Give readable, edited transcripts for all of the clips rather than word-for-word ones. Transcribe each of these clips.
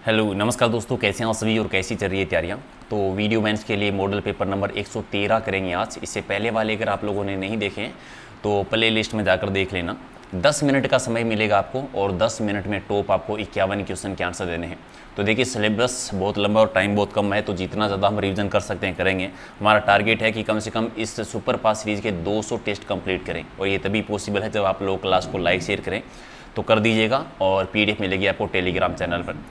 Hello नमस्कार दोस्तों, कैसे हैं आप सभी और कैसी चल रही है तैयारियां। तो वीडियो मेंस के लिए मॉडल पेपर नंबर 113 करेंगे आज। इससे पहले वाले अगर आप लोगों ने नहीं देखे हैं तो प्ले लिस्ट में जाकर देख लेना। 10 मिनट का समय मिलेगा आपको और 10 मिनट में टॉप आपको 51 क्वेश्चन के आंसर देने हैं। तो देखिए सिलेबस बहुत लंबा और टाइम बहुत कम है, तो जितना ज़्यादा हम रिवीजन कर सकते हैं करेंगे। हमारा टारगेट है कि कम से कम इस सुपर फास्ट सीरीज़ के 200 टेस्ट कंप्लीट करें, और ये तभी पॉसिबल है जब आप लोग क्लास को लाइक शेयर करें। तो कर दीजिएगा और PDF मिलेगी आपको टेलीग्राम चैनल पर।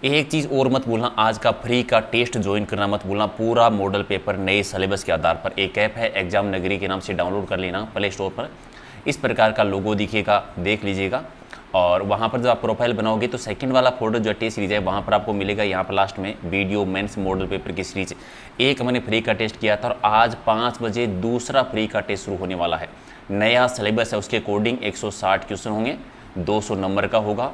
एक चीज़ और मत भूलना, आज का फ्री का टेस्ट ज्वाइन करना मत भूलना। पूरा मॉडल पेपर नए सिलेबस के आधार पर एक ऐप है एग्जाम नगरी के नाम से, डाउनलोड कर लेना प्ले स्टोर पर। इस प्रकार का लोगो दिखेगा, देख लीजिएगा। और वहाँ पर जब आप प्रोफाइल बनाओगे तो सेकंड वाला फोल्डर जो टेस्ट सीरीज है वहाँ पर आपको मिलेगा। यहाँ पर लास्ट में वीडियो मेंस मॉडल पेपर की सीरीज एक मैंने फ्री का टेस्ट किया था, और आज 5 बजे दूसरा फ्री का टेस्ट शुरू होने वाला है। नया सिलेबस है, उसके अकॉर्डिंग 160 क्वेश्चन होंगे, 200 नंबर का होगा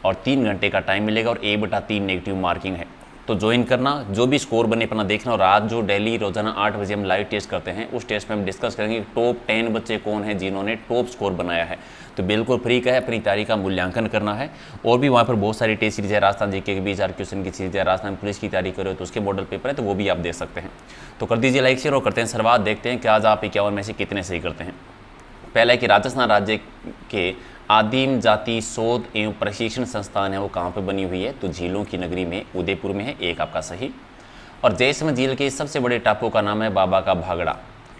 और 3 घंटे का टाइम मिलेगा, और A/3 नेगेटिव मार्किंग है। तो ज्वाइन करना, जो भी स्कोर बने अपना देखना। और आज जो डेली रोजाना 8 बजे हम लाइव टेस्ट करते हैं, उस टेस्ट में हम डिस्कस करेंगे टॉप 10 बच्चे कौन हैं जिन्होंने टॉप स्कोर बनाया है। तो बिल्कुल फ्री का है, अपनी तैयारी का मूल्यांकन करना है। और भी वहाँ पर बहुत सारी टेस्ट सीरीज है, राजस्थान जीके के 20,000 क्वेश्चन की सीरीज है, राजस्थान पुलिस की तैयारी करो तो उसके मॉडल पेपर है, तो वो भी आप देख सकते हैं। तो कर दीजिए लाइक शेयर और करते हैं शुरुआत। देखते हैं कि आज आप 51 में से कितने सही करते हैं। पहला है कि राजस्थान राज्य के आदिम जाति शोध एवं प्रशिक्षण संस्थान है वो कहाँ पर बनी हुई है, तो झीलों की नगरी में उदयपुर में है, एक आपका सही। और जैसलमेर झील के सबसे बड़े टापू का नाम है बाबा का भागड़ा।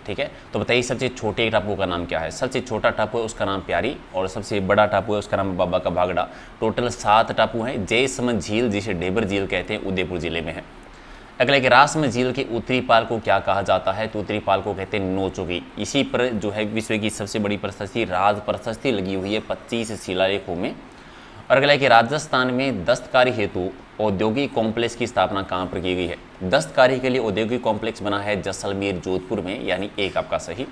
ठीक है, तो बताइए सबसे छोटे टापू का नाम क्या है। सबसे छोटा टापू है उसका नाम प्यारी, और सबसे बड़ा टापू है उसका नाम बाबा का भागड़ा। टोटल 7 टापू हैं। जैसलमेर झील जिसे ढेबर झील कहते हैं उदयपुर जिले में है। अगला कि राजसमंद झील के उत्तरी पाल को क्या कहा जाता है, तो उत्तरी पाल को कहते हैं नोचोगी। इसी पर जो है विश्व की सबसे बड़ी प्रशस्ति राज प्रशस्ति लगी हुई है 25 शिलालेखों में। और अगला कि राजस्थान में दस्तकारी हेतु औद्योगिक कॉम्प्लेक्स की स्थापना कहाँ पर की गई है। दस्तकारी के लिए औद्योगिक कॉम्प्लेक्स बना है जैसलमेर जोधपुर में, यानी एक आपका सही।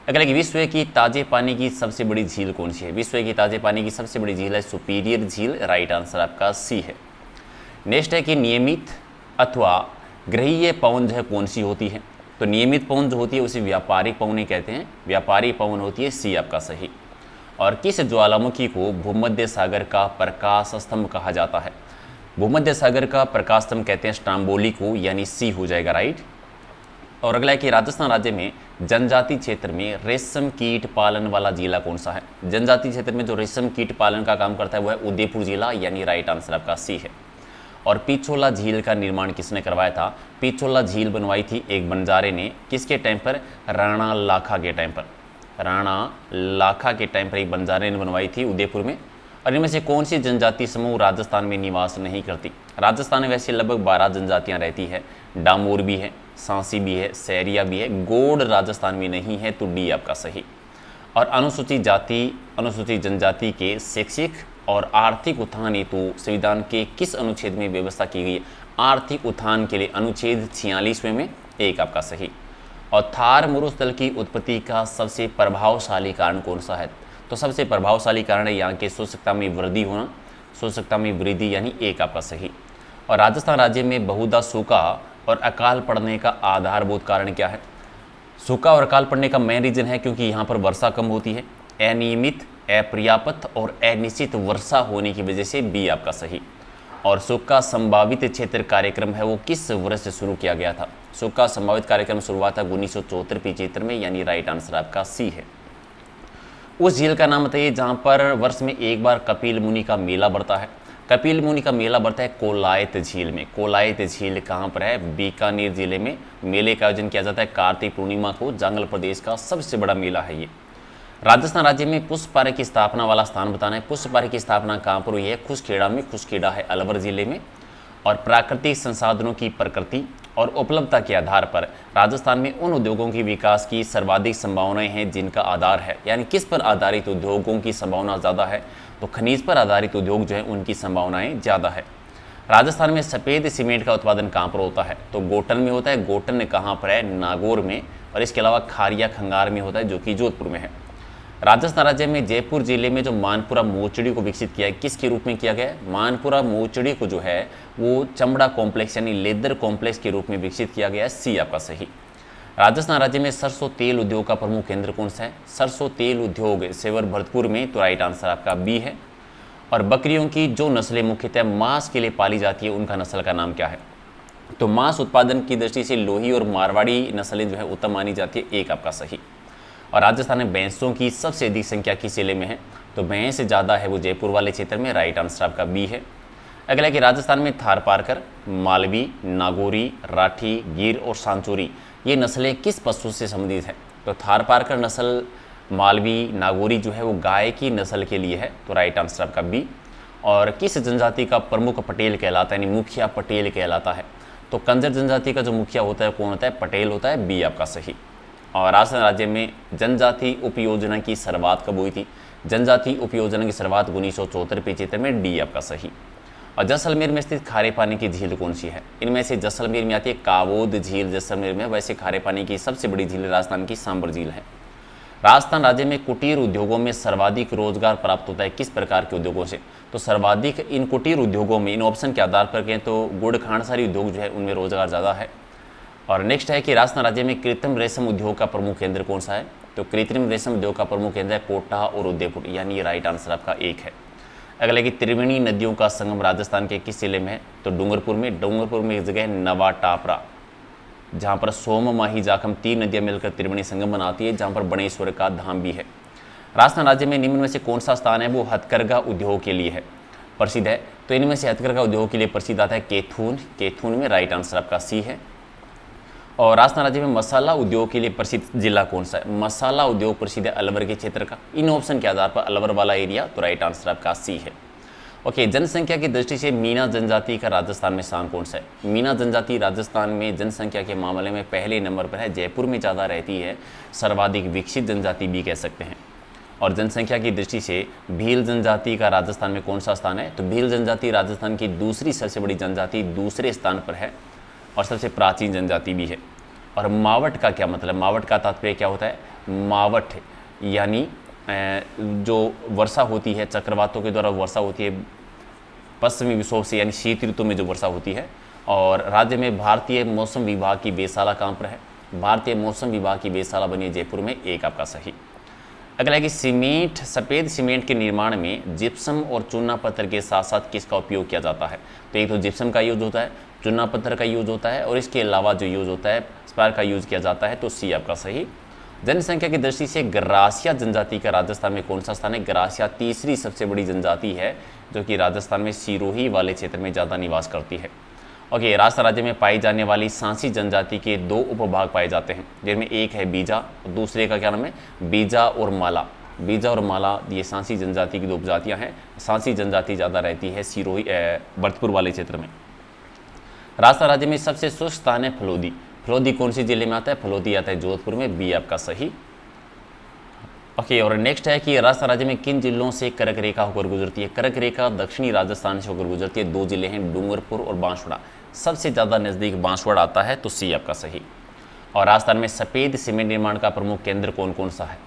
अगला कि विश्व की ताजे पानी की सबसे बड़ी झील कौन सी है। विश्व की ताजे पानी की सबसे बड़ी झील है सुपीरियर झील, राइट आंसर आपका सी है। नेक्स्ट है कि नियमित अथवा ग्रहीय पवन जो है कौन सी होती है, तो नियमित पवन जो होती है उसे व्यापारिक पवन ही कहते हैं, व्यापारिक पवन होती है, सी आपका सही। और किस ज्वालामुखी को भूमध्य सागर का प्रकाश स्तंभ कहा जाता है। भूमध्य सागर का प्रकाश स्तंभ कहते हैं स्ट्राम्बोली को, यानी सी हो जाएगा राइट। और अगला है कि राजस्थान राज्य में जनजाति क्षेत्र में रेशम कीट पालन वाला जिला कौन सा है। जनजाति क्षेत्र में जो रेशम कीट पालन का काम करता है वो है उदयपुर जिला, यानी राइट आंसर आपका सी है। और पिछोला झील का निर्माण किसने करवाया था। पिछोला झील बनवाई थी एक बंजारे ने, किसके टाइम पर, राणा लाखा के टाइम पर। राणा लाखा के टाइम पर एक बंजारे ने बनवाई थी उदयपुर में। और इनमें से कौन सी जनजाति समूह राजस्थान में निवास नहीं करती। राजस्थान में वैसे लगभग 12 जनजातियां रहती है। डामोर भी है, सांसी भी है, सैरिया भी है, गोंड राजस्थान में नहीं है, तो डी आपका सही। और अनुसूचित जाति अनुसूचित जनजाति के शैक्षिक और आर्थिक उत्थान हेतु संविधान के किस अनुच्छेद में व्यवस्था की गई है। आर्थिक उत्थान के लिए अनुच्छेद 46वें में, एक आपका सही। और थार मरुस्थल की उत्पत्ति का सबसे प्रभावशाली कारण कौन सा है, तो सबसे प्रभावशाली कारण है यहाँ के शोषकता में वृद्धि होना, शोषकता में वृद्धि, यानी एक आपका सही। और राजस्थान राज्य में बहुधा सूखा और अकाल पड़ने का आधारभूत कारण क्या है। सूखा और अकाल पड़ने का मेन रीजन है क्योंकि यहाँ पर वर्षा कम होती है, अनियमित, अपर्याप्त और अनिश्चित वर्षा होने की वजह से, बी आपका सही। और सूखा संभावित क्षेत्र कार्यक्रम है वो किस वर्ष से शुरू किया गया था। सूखा संभावित कार्यक्रम शुरुआत था 1974-75 में, यानी राइट आंसर आपका सी है। उस झील का नाम बताइए जहाँ पर वर्ष में एक बार कपिल मुनि का मेला बढ़ता है। कपिल मुनि का मेला बढ़ता है कोलायत झील में। कोलायत झील कहाँ पर है, बीकानेर जिले में। मेले का आयोजन किया जाता है कार्तिक पूर्णिमा को। जंगल प्रदेश का सबसे बड़ा मेला है ये। राजस्थान राज्य में पुष्प पार्क की स्थापना वाला स्थान बताना है। पुष्प पार्क की स्थापना कहाँ पर हुई है, खुसखेड़ा में। खुसखेड़ा है अलवर जिले में। और प्राकृतिक संसाधनों की प्रकृति और उपलब्धता के आधार पर राजस्थान में उन उद्योगों की विकास की सर्वाधिक संभावनाएं हैं जिनका आधार है, यानी किस पर आधारित उद्योगों की संभावना ज़्यादा है, तो खनिज पर आधारित उद्योग जो है उनकी संभावनाएं ज़्यादा है। राजस्थान में सफ़ेद सीमेंट का उत्पादन कहाँ पर होता है, तो गोटन में होता है। गोटन कहाँ पर है, नागौर में। और इसके अलावा खारिया खंगार में होता है जो कि जोधपुर में है। राजस्थान राज्य में जयपुर जिले में जो मानपुरा मोचड़ी को विकसित किया है, किसके रूप में किया गया है। मानपुरा मोचड़ी को जो है वो चमड़ा कॉम्प्लेक्स यानी लेदर कॉम्प्लेक्स के रूप में विकसित किया गया है, सी आपका सही। राजस्थान राज्य में सरसों तेल उद्योग का प्रमुख केंद्र कौन सा है। सरसों तेल उद्योग सेवर भरतपुर में, तो राइट आंसर आपका बी है। और बकरियों की जो नस्लें मुख्यतः मांस के लिए पाली जाती है उनका नस्ल का नाम क्या है? तो मांस उत्पादन की दृष्टि से लोही और मारवाड़ी नस्लें जो है उत्तम मानी जाती है, एक आपका सही। और राजस्थान में भैंसों की सबसे अधिक संख्या किस जिले में है? तो भैंस ज़्यादा है वो जयपुर वाले क्षेत्र में, राइट आंसर आपका बी है। अगला कि राजस्थान में थारपारकर, मालवी, नागौरी, राठी, गिर और सांचौरी ये नस्लें किस पशु से संबंधित हैं? तो थारपारकर नस्ल, मालवी, नागौरी जो है वो गाय की नस्ल के लिए है, तो राइट आंसर आपका बी। और किस जनजाति का प्रमुख पटेल कहलाता है, यानी मुखिया पटेल कहलाता है? तो कंजर जनजाति का जो मुखिया होता है कौन होता है? पटेल होता है, बी आपका सही। और राजस्थान राज्य में जनजाति उपयोजना की शुरुआत कब हुई थी? जनजाति उपयोजना की शुरुआत 1974 में, डी आपका सही। और जैसलमेर में स्थित खारे पानी की झील कौन सी है? इनमें से जैसलमेर में आती है कावोद झील जैसलमेर में, वैसे खारे पानी की सबसे बड़ी झील राजस्थान की सांबर झील है। राजस्थान राज्य में कुटीर उद्योगों में सर्वाधिक रोजगार प्राप्त होता है किस प्रकार के उद्योगों से? तो सर्वाधिक इन कुटीर उद्योगों में, इन ऑप्शन के आधार पर कहें तो गुड़ खांडसारी उद्योग जो है उनमें रोजगार ज़्यादा है। और नेक्स्ट है कि राजस्थान राज्य में कृत्रिम रेशम उद्योग का प्रमुख केंद्र कौन सा है? तो कृत्रिम रेशम उद्योग का प्रमुख केंद्र है कोटा और उदयपुर, यानी राइट आंसर आपका एक है। अगला कि त्रिवेणी नदियों का संगम राजस्थान के किस जिले में है? तो डूंगरपुर में। डूंगरपुर में एक जगह है नवा टापरा, जहाँ पर सोम, माही, जाखम 3 नदियाँ मिलकर त्रिवेणी संगम बनाती है, जहाँ पर बणेश्वर का धाम भी है। राजस्थान राज्य में निम्न में से कौन सा स्थान है वो हथकरघा उद्योग के लिए है प्रसिद्ध है? तो इनमें से हथकरघा उद्योग के लिए प्रसिद्ध आता है केथून, केथून में, राइट आंसर आपका सी है। और राजस्थान राज्य में मसाला उद्योग के लिए प्रसिद्ध जिला कौन सा है? मसाला उद्योग प्रसिद्ध है अलवर के क्षेत्र का, इन ऑप्शन के आधार पर अलवर वाला एरिया, तो राइट आंसर आपका सी है। ओके, जनसंख्या की दृष्टि से मीना जनजाति का राजस्थान में स्थान कौन सा है? मीना जनजाति राजस्थान में जनसंख्या के मामले में पहले नंबर पर है, जयपुर में ज़्यादा रहती है, सर्वाधिक विकसित जनजाति भी कह सकते हैं। और जनसंख्या की दृष्टि से भील जनजाति का राजस्थान में कौन सा स्थान है? तो भील जनजाति राजस्थान की दूसरी सबसे बड़ी जनजाति, दूसरे स्थान पर है और सबसे प्राचीन जनजाति भी है। और मावट का क्या मतलब? मावट का तात्पर्य क्या होता है? मावट यानी जो वर्षा होती है, चक्रवातों के द्वारा वर्षा होती है पश्चिमी विक्षोभ से, यानी शीत ऋतु में जो वर्षा होती है। और राज्य में भारतीय मौसम विभाग की वेधशाला कहाँ पर है? भारतीय मौसम विभाग की वेधशाला बनी है जयपुर में, एक आपका सही। अगला है कि सीमेंट, सफ़ेद सीमेंट के निर्माण में जिप्सम और चूना पत्थर के साथ साथ किसका उपयोग किया जाता है? तो एक तो जिप्सम का यूज होता है, चूना पत्थर का यूज होता है, और इसके अलावा जो यूज होता है स्पार का यूज किया जाता है, तो सी आपका सही। जनसंख्या की दृष्टि से गरासिया जनजाति का राजस्थान में कौन सा स्थान है? गरासिया तीसरी सबसे बड़ी जनजाति है, जो कि राजस्थान में सिरोही वाले क्षेत्र में ज़्यादा निवास करती है। ओके, राजस्थान राज्य में पाई जाने वाली सांसी जनजाति के 2 उपभाग पाए जाते हैं, जिनमें एक है बीजा, दूसरे का क्या नाम है? बीजा और माला। बीजा और माला ये सांसी जनजाति की 2 उपजातियाँ हैं। सांसी जनजाति ज़्यादा रहती है सिरोही भरतपुर वाले क्षेत्र में। राजस्थान राज्य में सबसे शुष्क स्थान है फलोदी। फलोदी कौन सी जिले में आता है? फलोदी आता है जोधपुर में, बी आपका सही। ओके, और नेक्स्ट है कि राजस्थान राज्य में किन जिलों से कर्क रेखा होकर गुजरती है? कर्क रेखा दक्षिणी राजस्थान से होकर गुजरती है, 2 जिले हैं डूंगरपुर और बांसवाड़ा, सबसे ज़्यादा नज़दीक बांसवाड़ा आता है, तो सी आपका सही। और राजस्थान में सफ़ेद सीमेंट निर्माण का प्रमुख केंद्र कौन कौन सा है?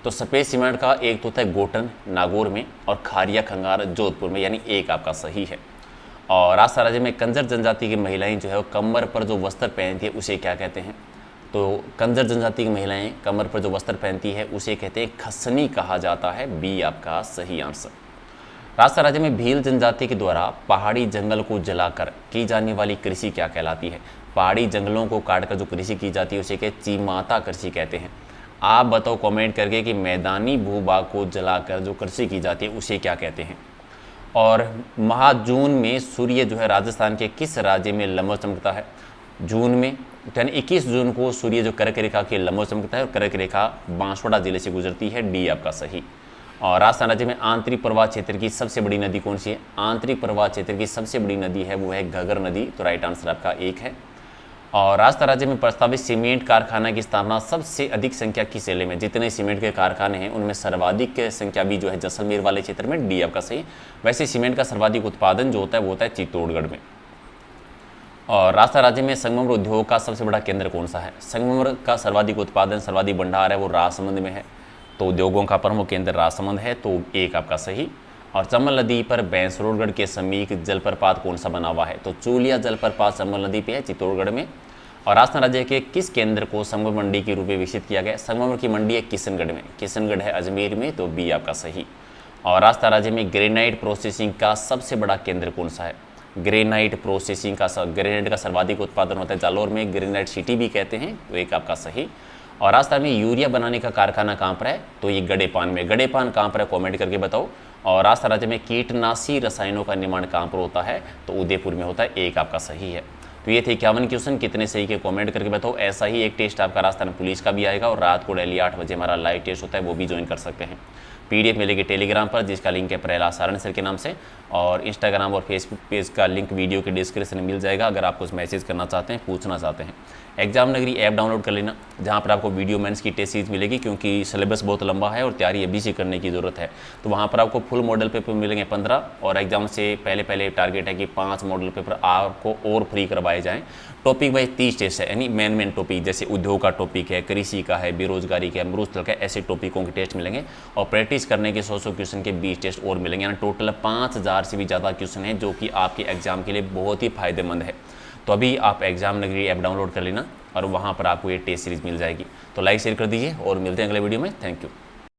तो सफ़ेद सीमेंट का एक तो होता है गोटन नागौर में, और खारिया खंगार जोधपुर में, यानी एक आपका सही है। और राजस्थान राज्य में कंजर जनजाति की महिलाएं जो है वो कमर पर जो वस्त्र पहनती है उसे क्या कहते हैं? तो कंजर जनजाति की महिलाएं कमर पर जो वस्त्र पहनती है उसे कहते हैं खसनी कहा जाता है, बी आपका सही आंसर। राजस्थान राज्य में भील जनजाति के द्वारा पहाड़ी जंगल को जलाकर की जाने वाली कृषि क्या कहलाती है? पहाड़ी जंगलों को काटकर जो कृषि की जाती है उसे कहते चीमाता कृषि कहते हैं। आप बताओ कमेंट करके कि मैदानी भूभाग को जलाकर जो कृषि की जाती है उसे क्या कहते हैं? और महाजून में सूर्य जो है राजस्थान के किस राज्य में लंबवत चमकता है? जून में, यानी 21 जून को सूर्य जो कर्क रेखा के लंबवत चमकता है, और कर्क रेखा बांसवाड़ा जिले से गुजरती है, डी आपका सही। और राजस्थान राज्य में आंतरिक प्रवाह क्षेत्र की सबसे बड़ी नदी कौन सी है? आंतरिक प्रवाह क्षेत्र की सबसे बड़ी नदी है वो है घग्गर नदी, तो राइट आंसर आपका एक है। और राजस्थान राज्य में प्रस्तावित सीमेंट कारखाना की स्थापना सबसे अधिक संख्या किस जिले में? जितने सीमेंट के कारखाने हैं उनमें सर्वाधिक संख्या भी जो है जैसलमेर वाले क्षेत्र में, डी आपका सही। वैसे सीमेंट का सर्वाधिक उत्पादन जो होता है वो होता है चित्तौड़गढ़ में। और राजस्थान राज्य में संगमरमर उद्योग का सबसे बड़ा केंद्र कौन सा है? संगमरमर का सर्वाधिक उत्पादन, सर्वाधिक भंडार है वो राजसमंद में है, तो उद्योगों का प्रमुख केंद्र राजसमंद है, तो एक आपका सही। और चंबल नदी पर बैंसरोडगढ़ के समीप जलप्रपात कौन सा बना हुआ है? तो चूलिया जलप्रपात चंबल नदी पे है चित्तौड़गढ़ में। और राजस्थान राज्य के किस केंद्र को संगमरमर मंडी के रूप में विकसित किया गया? संगमरमर की मंडी है किशनगढ़ में, किशनगढ़ है अजमेर में, तो बी आपका सही। और राजस्थान राज्य में ग्रेनाइट प्रोसेसिंग का सबसे बड़ा केंद्र कौन सा है? ग्रेनाइट प्रोसेसिंग का ग्रेनाइट का सर्वाधिक उत्पादन होता है जालौर में, ग्रेनाइट सिटी भी कहते हैं, तो एक आपका सही। और राजस्थान में यूरिया बनाने का कारखाना कहाँ पर है? तो ये गड़ेपान में। गड़ेपान कहाँ पर है कॉमेंट करके बताओ। और राजस्थान राज्य में कीटनाशी रसायनों का निर्माण कहाँ पर होता है? तो उदयपुर में होता है, एक आपका सही है। तो ये थे 51 क्वेश्चन, कितने सही के कमेंट करके बताओ। ऐसा ही एक टेस्ट आपका राजस्थान पुलिस का भी आएगा और रात को डेली 8 बजे हमारा लाइव टेस्ट होता है, वो भी ज्वाइन कर सकते हैं। PDF मिलेगी टेलीग्राम पर, जिसका लिंक है प्रहलाद सारण सर के नाम से, और इंस्टाग्राम और फेसबुक पेज का लिंक वीडियो के डिस्क्रिप्शन में मिल जाएगा अगर आप कुछ मैसेज करना चाहते हैं, पूछना चाहते हैं। एग्जाम नगरी ऐप डाउनलोड कर लेना, जहाँ पर आपको वीडियो मेंस की टेस्ट सीरीज मिलेगी, क्योंकि सिलेबस बहुत लंबा है और तैयारी अभी से करने की ज़रूरत है। तो वहाँ पर आपको फुल मॉडल पेपर मिलेंगे 15, और एग्जाम से पहले टारगेट है कि 5 मॉडल पेपर आपको और फ्री करवाए जाएँ। टॉपिक वाइज 30 टेस्ट है, यानी मेन टॉपिक, जैसे उद्योग का टॉपिक है, कृषि का है, बेरोजगारी का है, मरुस्थल का, ऐसे टॉपिकों के टेस्ट मिलेंगे। और प्रैक्टिस करने के 100 क्वेश्चन के 20 टेस्ट और मिलेंगे, यानी टोटल 5000 से भी ज़्यादा क्वेश्चन है, जो कि आपके एग्जाम के लिए बहुत ही फायदेमंद है। तो अभी आप एग्जाम नगरी ऐप डाउनलोड कर लेना और वहाँ पर आपको ये टेस्ट सीरीज मिल जाएगी। तो लाइक शेयर कर दीजिए और मिलते हैं अगले वीडियो में। Thank you.